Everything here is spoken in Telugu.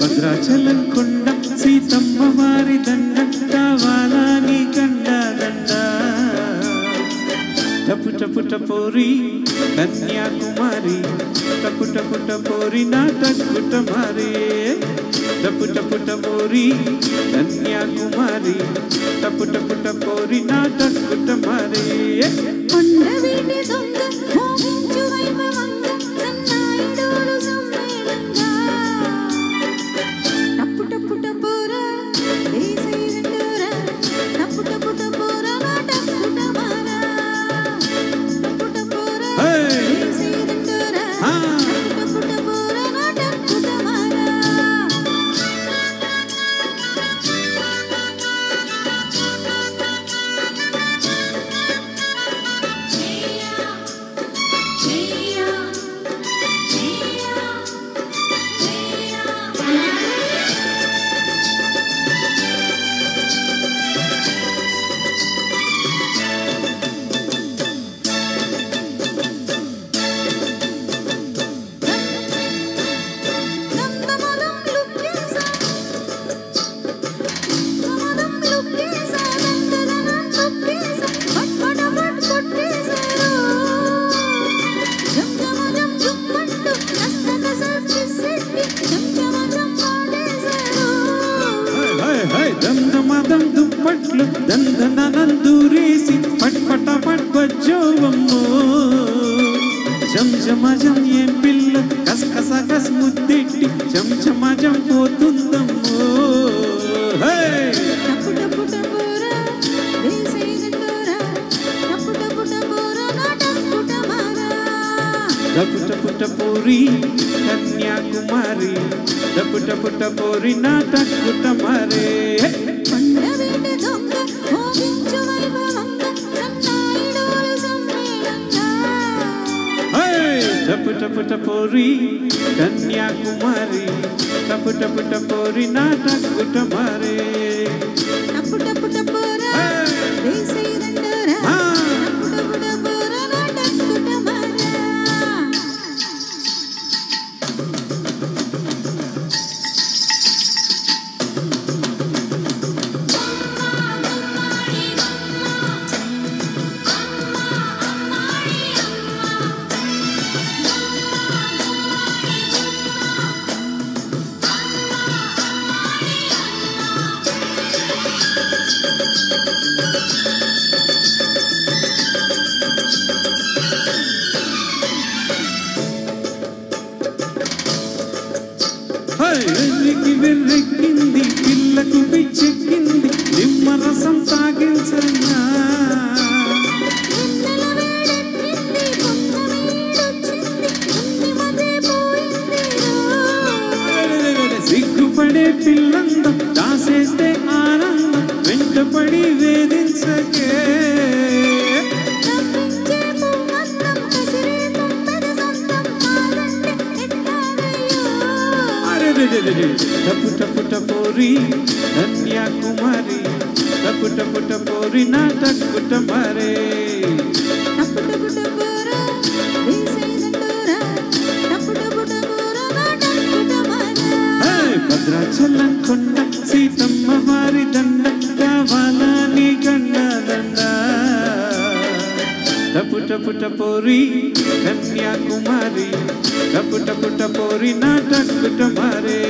భద్రాచలం కొండ సీతమ్మ వారి దండ కావాలా నీ కండ దండ టపు టపు టపోరి కన్యాకుమారి టపు టపు టపోరి నాటకుట మారే టపు టపు టపోరి కన్యాకుమారి టపు టపు టపోరి నాటకుట మారే దమ్దమదం దుప్పట్లు దందనందూరేసి పట్ పట పట్ బజ్జోవమ్మో జంజమజం ఏం పిల్ల కస్ కస కస్ ముద్దెట్టి జంజమజం పోతుందమ్మో టపు టపు టపోరి కన్యాకుమారి టపు టపు టపోరి నాటకుట మారే టపు టపు టపోరి కన్యాకుమారి టపు టపు టపోరి నాటకుట మారే వెర్రెక్కింది పిల్లకు పిచ్చెక్కింది నిమ్మరసం తాగించన్నా సిగ్గుపడే పిల్లందం దాసేస్తే ఆనందం వెంటపడి వేధించకే టపు టపు టపోరి కన్యాకుమారి టపు టపు టపోరి నాటకుట మారే భద్రాచలం కొండ సీతమ్మ వారి దండ కావాలా నీ కండ దండ టపు టపు టపోరి కన్యాకుమారి టపు టపు టపోరి నాటకుట మారే